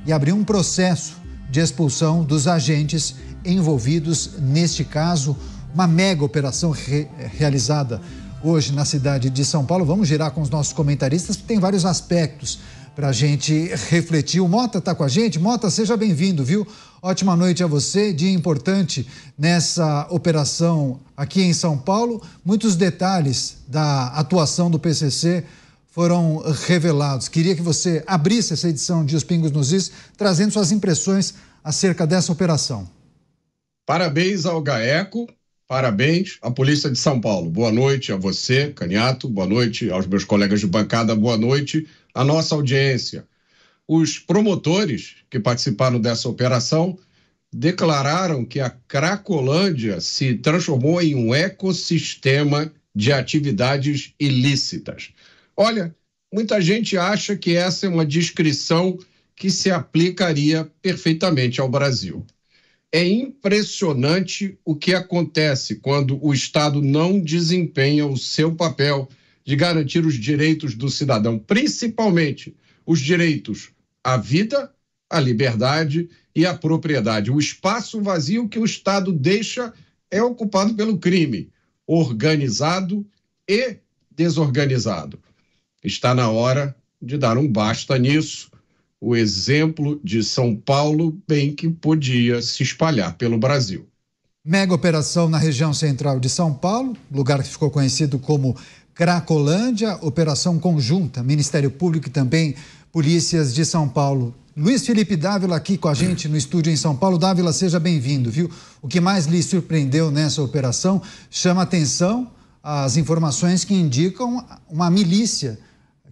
e abriu um processo de expulsão dos agentes envolvidos neste caso, uma mega operação realizada hoje na cidade de São Paulo. Vamos girar com os nossos comentaristas, que tem vários aspectos para a gente refletir. O Mota está com a gente. Mota, seja bem-vindo, viu? Ótima noite a você, dia importante nessa operação aqui em São Paulo. Muitos detalhes da atuação do PCC foram revelados. Queria que você abrisse essa edição de Os Pingos nos Is, trazendo suas impressões acerca dessa operação. Parabéns ao GAECO, parabéns à Polícia de São Paulo. Boa noite a você, Caniato, boa noite aos meus colegas de bancada, boa noite à nossa audiência. Os promotores que participaram dessa operação declararam que a Cracolândia se transformou em um ecossistema de atividades ilícitas. Olha, muita gente acha que essa é uma descrição que se aplicaria perfeitamente ao Brasil. É impressionante o que acontece quando o Estado não desempenha o seu papel de garantir os direitos do cidadão, principalmente os direitos à vida, à liberdade e à propriedade. O espaço vazio que o Estado deixa é ocupado pelo crime, organizado e desorganizado. Está na hora de dar um basta nisso. O exemplo de São Paulo bem que podia se espalhar pelo Brasil. Mega operação na região central de São Paulo, lugar que ficou conhecido como Cracolândia, operação conjunta, Ministério Público e também polícias de São Paulo. Luiz Felipe Dávila aqui com a gente no estúdio em São Paulo. Dávila, seja bem-vindo, viu? O que mais lhe surpreendeu nessa operação chama atenção as informações que indicam uma milícia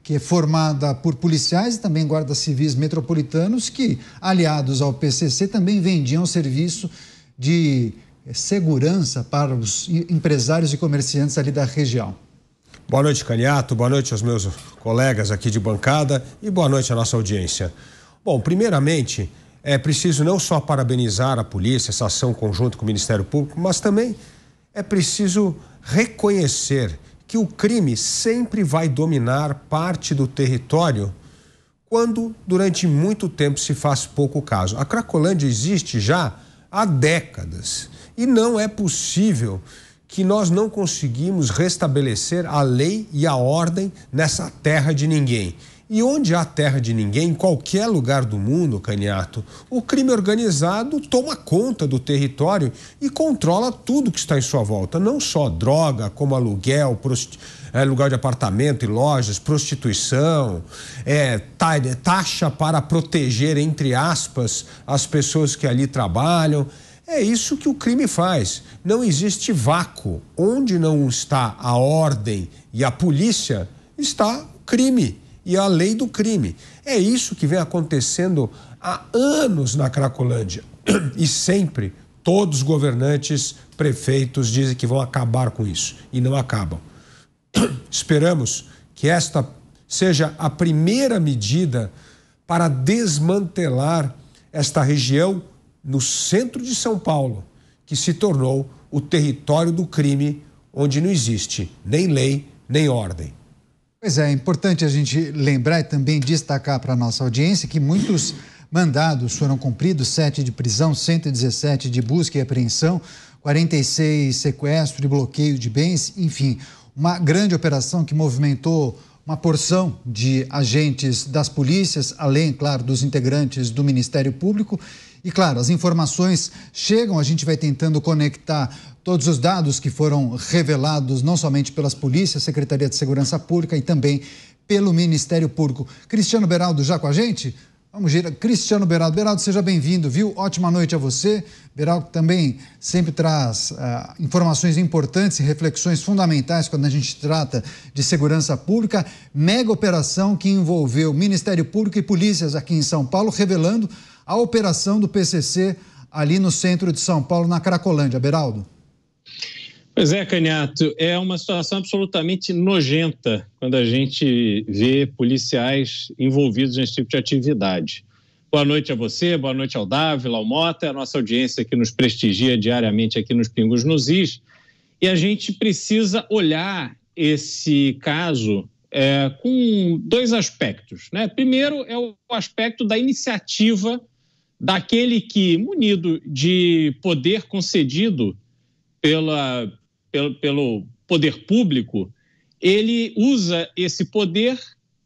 que é formada por policiais e também guardas civis metropolitanos que, aliados ao PCC, também vendiam serviço de segurança para os empresários e comerciantes ali da região. Boa noite, Caniato, boa noite aos meus colegas aqui de bancada e boa noite à nossa audiência. Bom, primeiramente, é preciso não só parabenizar a polícia, essa ação conjunta com o Ministério Público, mas também é preciso reconhecer que o crime sempre vai dominar parte do território quando durante muito tempo se faz pouco caso. A Cracolândia existe já há décadas e não é possível que nós não conseguimos restabelecer a lei e a ordem nessa terra de ninguém. E onde há terra de ninguém, em qualquer lugar do mundo, Caniato, o crime organizado toma conta do território e controla tudo que está em sua volta. Não só droga, como aluguel, lugar de apartamento e lojas, prostituição, taxa para proteger, entre aspas, as pessoas que ali trabalham. É isso que o crime faz. Não existe vácuo. Onde não está a ordem e a polícia, está o crime e a lei do crime. É isso que vem acontecendo há anos na Cracolândia. E sempre todos os governantes, prefeitos dizem que vão acabar com isso e não acabam. Esperamos que esta seja a primeira medida para desmantelar esta região no centro de São Paulo, que se tornou o território do crime, onde não existe nem lei, nem ordem. Pois é importante a gente lembrar e também destacar para a nossa audiência que muitos mandados foram cumpridos, 7 de prisão, 117 de busca e apreensão, 46 sequestro e bloqueio de bens, enfim, uma grande operação que movimentou uma porção de agentes das polícias, além, claro, dos integrantes do Ministério Público. E, claro, as informações chegam, a gente vai tentando conectar todos os dados que foram revelados, não somente pelas polícias, Secretaria de Segurança Pública e também pelo Ministério Público. Cristiano Beraldo já com a gente? Vamos girar. Cristiano Beraldo. Beraldo, seja bem-vindo, viu? Ótima noite a você. Beraldo também sempre traz informações importantes e reflexões fundamentais quando a gente trata de segurança pública. Mega operação que envolveu Ministério Público e polícias aqui em São Paulo, revelando a operação do PCC ali no centro de São Paulo, na Cracolândia. Beraldo. Pois é, Caniato, é uma situação absolutamente nojenta quando a gente vê policiais envolvidos nesse tipo de atividade. Boa noite a você, boa noite ao Dávila, ao Mota, a nossa audiência que nos prestigia diariamente aqui nos Pingos nos Is. E a gente precisa olhar esse caso com dois aspectos, né? Primeiro é o aspecto da iniciativa daquele que, munido de poder concedido pelo poder público, ele usa esse poder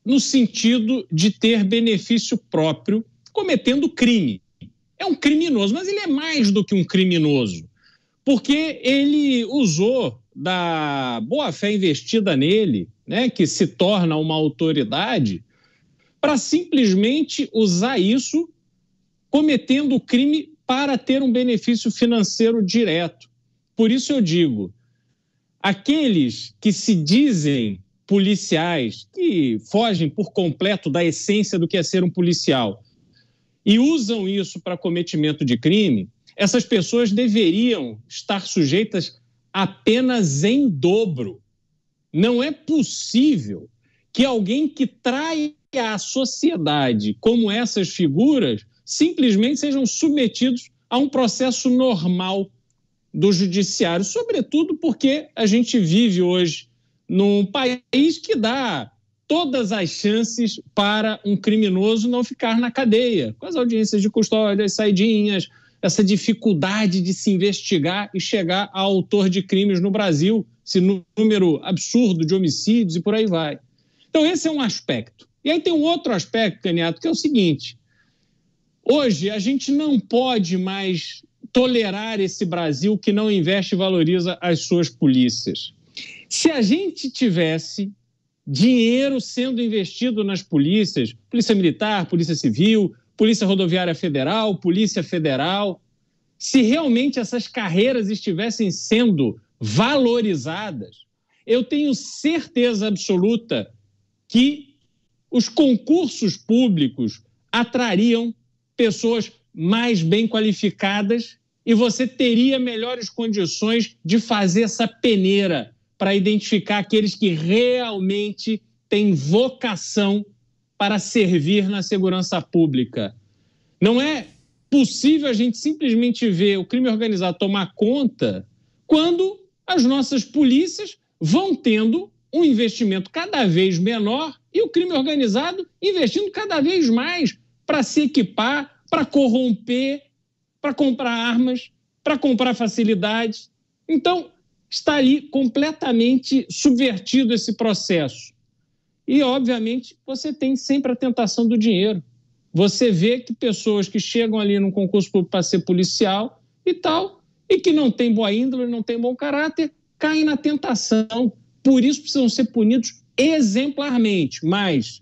no sentido de ter benefício próprio, cometendo crime. É um criminoso, mas ele é mais do que um criminoso, porque ele usou da boa-fé investida nele, né, que se torna uma autoridade, para simplesmente usar isso cometendo o crime para ter um benefício financeiro direto. Por isso eu digo, aqueles que se dizem policiais, que fogem por completo da essência do que é ser um policial e usam isso para cometimento de crime, essas pessoas deveriam estar sujeitas apenas em dobro. Não é possível que alguém que trai a sociedade como essas figuras simplesmente sejam submetidos a um processo normal do judiciário, sobretudo porque a gente vive hoje num país que dá todas as chances para um criminoso não ficar na cadeia, com as audiências de custódia, as saidinhas, essa dificuldade de se investigar e chegar a autor de crimes no Brasil, esse número absurdo de homicídios e por aí vai. Então, esse é um aspecto. E aí tem um outro aspecto, Caniato, que é o seguinte: hoje a gente não pode mais tolerar esse Brasil que não investe e valoriza as suas polícias. Se a gente tivesse dinheiro sendo investido nas polícias, Polícia Militar, Polícia Civil, Polícia Rodoviária Federal, Polícia Federal, se realmente essas carreiras estivessem sendo valorizadas, eu tenho certeza absoluta que os concursos públicos atrariam pessoas mais bem qualificadas e você teria melhores condições de fazer essa peneira para identificar aqueles que realmente têm vocação para servir na segurança pública. Não é possível a gente simplesmente ver o crime organizado tomar conta quando as nossas polícias vão tendo um investimento cada vez menor e o crime organizado investindo cada vez mais para se equipar, para corromper, para comprar armas, para comprar facilidades. Então, está ali completamente subvertido esse processo. E, obviamente, você tem sempre a tentação do dinheiro. Você vê que pessoas que chegam ali num concurso público para ser policial e tal, e que não tem boa índole, não tem bom caráter, caem na tentação. Por isso precisam ser punidos exemplarmente. Mas,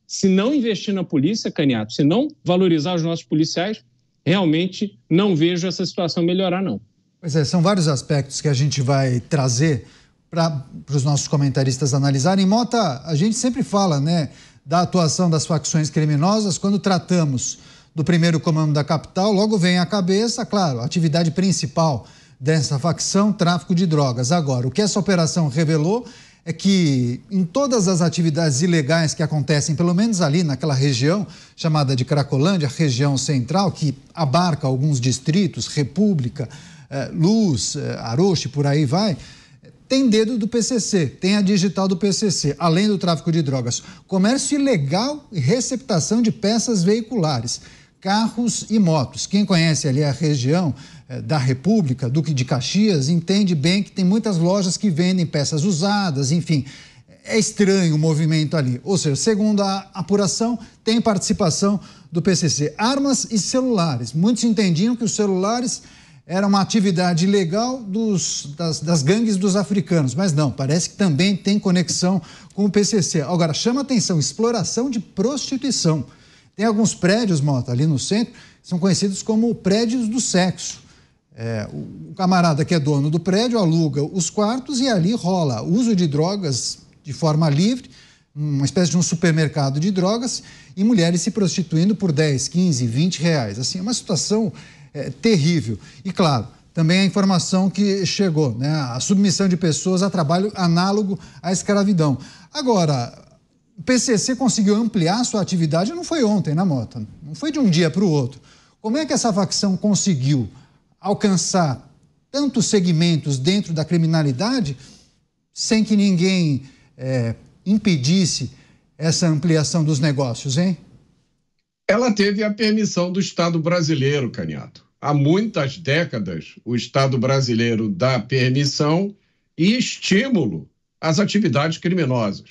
se não investir na polícia, Caniato, se não valorizar os nossos policiais, realmente não vejo essa situação melhorar, não. Pois é, são vários aspectos que a gente vai trazer para os nossos comentaristas analisarem. Mota, a gente sempre fala, né, da atuação das facções criminosas. Quando tratamos do primeiro comando da capital, logo vem à cabeça, claro, a atividade principal dessa facção, tráfico de drogas. Agora, o que essa operação revelou é que em todas as atividades ilegais que acontecem, pelo menos ali naquela região chamada de Cracolândia, região central, que abarca alguns distritos, República, Luz, Aroche, por aí vai, tem dedo do PCC, tem a digital do PCC, além do tráfico de drogas. Comércio ilegal e receptação de peças veiculares, carros e motos. Quem conhece ali a região da República, Duque de Caxias, entende bem que tem muitas lojas que vendem peças usadas, enfim. É estranho o movimento ali. Ou seja, segundo a apuração, tem participação do PCC. Armas e celulares. Muitos entendiam que os celulares era uma atividade ilegal das gangues dos africanos, mas não, parece que também tem conexão com o PCC. Agora, chama atenção, exploração de prostituição. Tem alguns prédios, Mota, ali no centro, que são conhecidos como prédios do sexo. O camarada que é dono do prédio aluga os quartos e ali rola uso de drogas de forma livre, uma espécie de um supermercado de drogas, e mulheres se prostituindo por 10, 15, 20 reais. Assim, é uma situação terrível. E, claro, também a informação que chegou, né? A submissão de pessoas a trabalho análogo à escravidão. Agora, o PCC conseguiu ampliar sua atividade, não foi ontem, né, Mota? Não foi de um dia para o outro. Como é que essa facção conseguiu alcançar tantos segmentos dentro da criminalidade sem que ninguém impedisse essa ampliação dos negócios, hein? Ela teve a permissão do Estado brasileiro, Caniato. Há muitas décadas, o Estado brasileiro dá permissão e estímulo às atividades criminosas.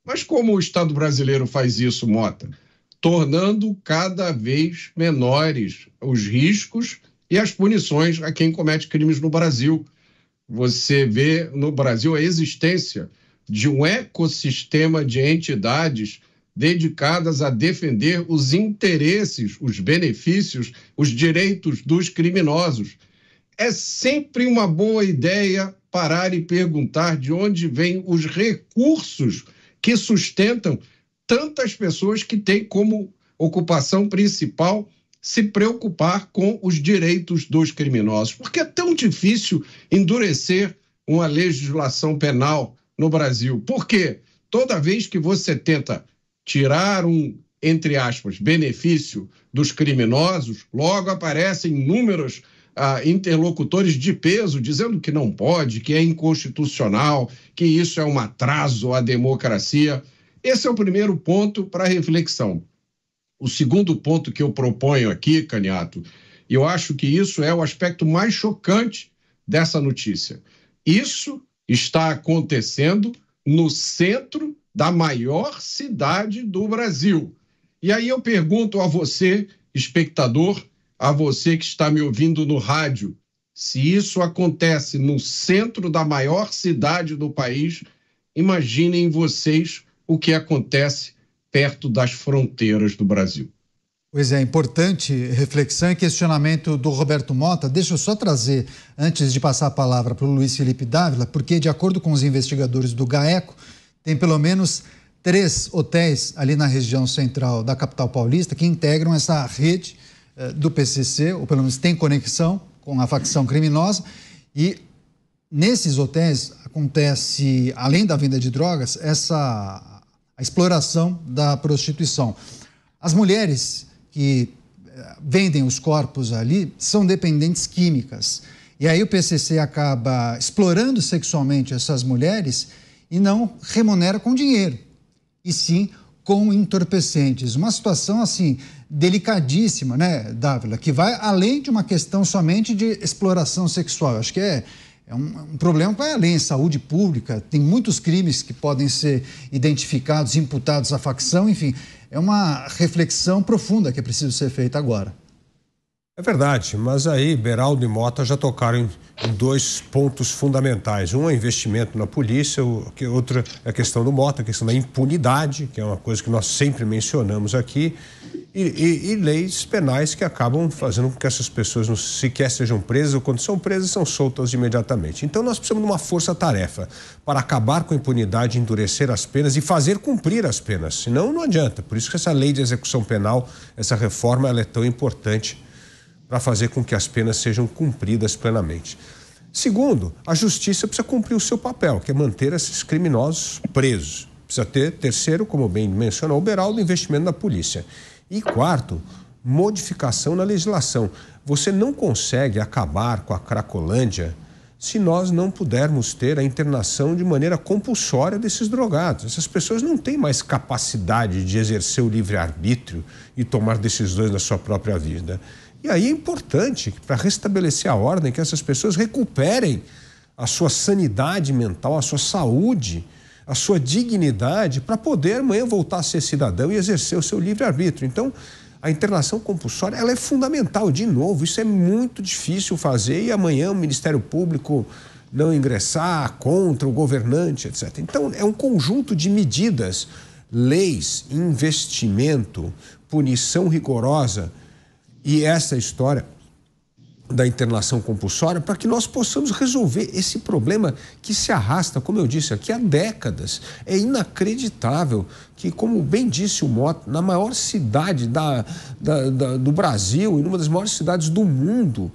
Mas como o Estado brasileiro faz isso, Mota? Tornando cada vez menores os riscos e as punições a quem comete crimes no Brasil. Você vê no Brasil a existência de um ecossistema de entidades dedicadas a defender os interesses, os benefícios, os direitos dos criminosos. É sempre uma boa ideia parar e perguntar de onde vêm os recursos que sustentam tantas pessoas que têm como ocupação principal se preocupar com os direitos dos criminosos. Porque é tão difícil endurecer uma legislação penal no Brasil. Porque toda vez que você tenta tirar um, entre aspas, benefício dos criminosos, logo aparecem inúmeros interlocutores de peso dizendo que não pode, que é inconstitucional, que isso é um atraso à democracia. Esse é o primeiro ponto para reflexão. O segundo ponto que eu proponho aqui, Caniato, e eu acho que isso é o aspecto mais chocante dessa notícia. Isso está acontecendo no centro da maior cidade do Brasil. E aí eu pergunto a você, espectador, a você que está me ouvindo no rádio, se isso acontece no centro da maior cidade do país, imaginem vocês o que acontece perto das fronteiras do Brasil. Pois é, importante reflexão e questionamento do Roberto Mota. Deixa eu só trazer, antes de passar a palavra para o Luiz Felipe Dávila, porque de acordo com os investigadores do GAECO, tem pelo menos 3 hotéis ali na região central da capital paulista que integram essa rede do PCC, ou pelo menos tem conexão com a facção criminosa. E nesses hotéis acontece, além da venda de drogas, a exploração da prostituição. As mulheres que vendem os corpos ali são dependentes químicas. E aí o PCC acaba explorando sexualmente essas mulheres e não remunera com dinheiro, e sim com entorpecentes. Uma situação, assim, delicadíssima, né, Dávila, que vai além de uma questão somente de exploração sexual. Eu acho que é um problema que vai além, saúde pública, tem muitos crimes que podem ser identificados, imputados à facção, enfim, é uma reflexão profunda que é preciso ser feita agora. É verdade, mas aí Beraldo e Mota já tocaram em 2 pontos fundamentais. Um é investimento na polícia, outro é a questão do Mota, a questão da impunidade, que é uma coisa que nós sempre mencionamos aqui, e leis penais que acabam fazendo com que essas pessoas não sequer sejam presas, ou quando são presas, são soltas imediatamente. Então nós precisamos de uma força-tarefa para acabar com a impunidade, endurecer as penas e fazer cumprir as penas, senão não adianta. Por isso que essa lei de execução penal, essa reforma, ela é tão importante para fazer com que as penas sejam cumpridas plenamente. Segundo, a justiça precisa cumprir o seu papel, que é manter esses criminosos presos. Precisa ter, terceiro, como bem mencionou o Beraldo, investimento na polícia. E quarto, modificação na legislação. Você não consegue acabar com a Cracolândia se nós não pudermos ter a internação de maneira compulsória desses drogados. Essas pessoas não têm mais capacidade de exercer o livre-arbítrio e tomar decisões na sua própria vida. E aí é importante, para restabelecer a ordem, que essas pessoas recuperem a sua sanidade mental, a sua saúde, a sua dignidade, para poder amanhã voltar a ser cidadão e exercer o seu livre-arbítrio. Então, a internação compulsória, ela é fundamental. De novo, isso é muito difícil fazer e amanhã o Ministério Público não ingressar contra o governante, etc. Então, é um conjunto de medidas, leis, investimento, punição rigorosa, e essa história da internação compulsória para que nós possamos resolver esse problema que se arrasta, como eu disse aqui, há décadas. É inacreditável que, como bem disse o Mota, na maior cidade do Brasil e numa das maiores cidades do mundo,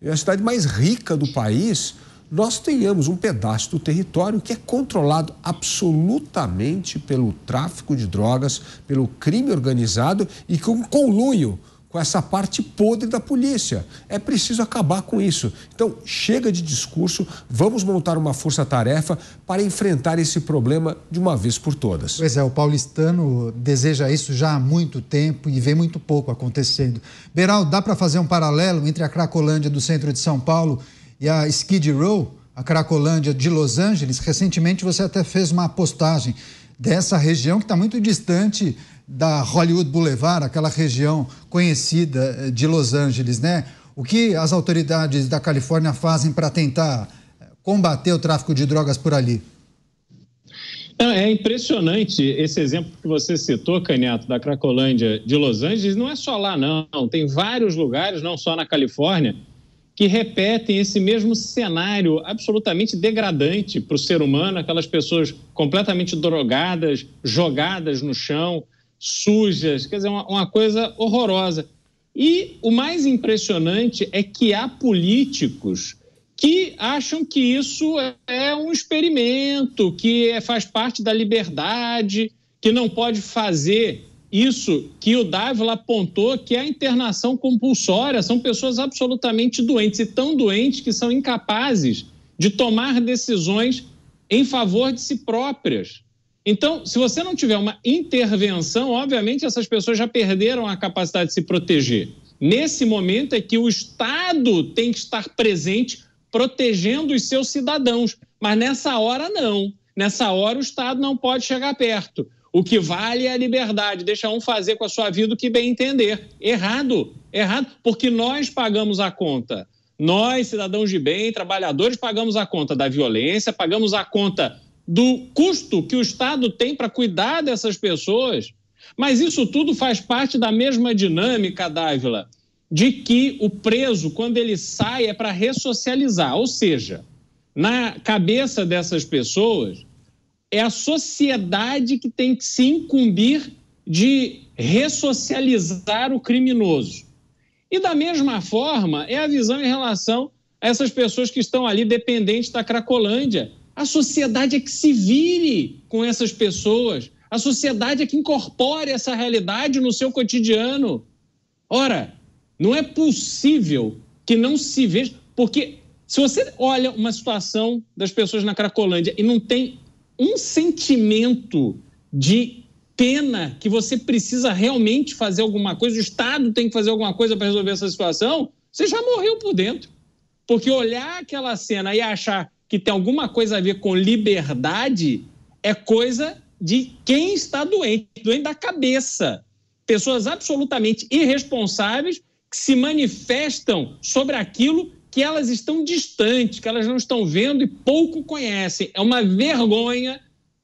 a cidade mais rica do país, nós tenhamos um pedaço do território que é controlado absolutamente pelo tráfico de drogas, pelo crime organizado e com conluio com essa parte podre da polícia. É preciso acabar com isso. Então, chega de discurso, vamos montar uma força-tarefa para enfrentar esse problema de uma vez por todas. Pois é, o paulistano deseja isso já há muito tempo e vê muito pouco acontecendo. Beraldo, dá para fazer um paralelo entre a Cracolândia do centro de São Paulo e a Skid Row, a Cracolândia de Los Angeles? Recentemente você até fez uma postagem dessa região que está muito distante da Hollywood Boulevard, aquela região conhecida de Los Angeles, né? O que as autoridades da Califórnia fazem para tentar combater o tráfico de drogas por ali? É impressionante esse exemplo que você citou, Caniato, da Cracolândia de Los Angeles. Não é só lá, não. Tem vários lugares, não só na Califórnia, que repetem esse mesmo cenário absolutamente degradante para o ser humano, aquelas pessoas completamente drogadas, jogadas no chão, sujas, quer dizer, uma coisa horrorosa. E o mais impressionante é que há políticos que acham que isso é um experimento, que faz parte da liberdade, que não pode fazer isso que o Dávila apontou, que é a internação compulsória. São pessoas absolutamente doentes, e tão doentes que são incapazes de tomar decisões em favor de si próprias. Então, se você não tiver uma intervenção, obviamente essas pessoas já perderam a capacidade de se proteger. Nesse momento é que o Estado tem que estar presente protegendo os seus cidadãos, mas nessa hora não. Nessa hora o Estado não pode chegar perto. O que vale é a liberdade, deixa um fazer com a sua vida o que bem entender. Errado, porque nós pagamos a conta. Nós, cidadãos de bem, trabalhadores, pagamos a conta da violência, pagamos a conta do custo que o Estado tem para cuidar dessas pessoas. Mas isso tudo faz parte da mesma dinâmica, Dávila, de que o preso, quando ele sai, é para ressocializar. Ou seja, na cabeça dessas pessoas, é a sociedade que tem que se incumbir de ressocializar o criminoso. E da mesma forma, é a visão em relação a essas pessoas que estão ali dependentes da Cracolândia. A sociedade é que se vire com essas pessoas. A sociedade é que incorpore essa realidade no seu cotidiano. Ora, não é possível que não se veja, porque se você olha uma situação das pessoas na Cracolândia e não tem um sentimento de pena que você precisa realmente fazer alguma coisa, o Estado tem que fazer alguma coisa para resolver essa situação, você já morreu por dentro. Porque olhar aquela cena e achar que tem alguma coisa a ver com liberdade é coisa de quem está doente, doente da cabeça. Pessoas absolutamente irresponsáveis que se manifestam sobre aquilo que elas estão distantes, que elas não estão vendo e pouco conhecem. É uma vergonha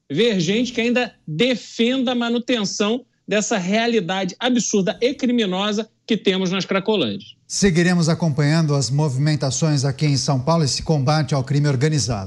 ver gente que ainda defenda a manutenção dessa realidade absurda e criminosa que temos nas Cracolândias. Seguiremos acompanhando as movimentações aqui em São Paulo, esse combate ao crime organizado.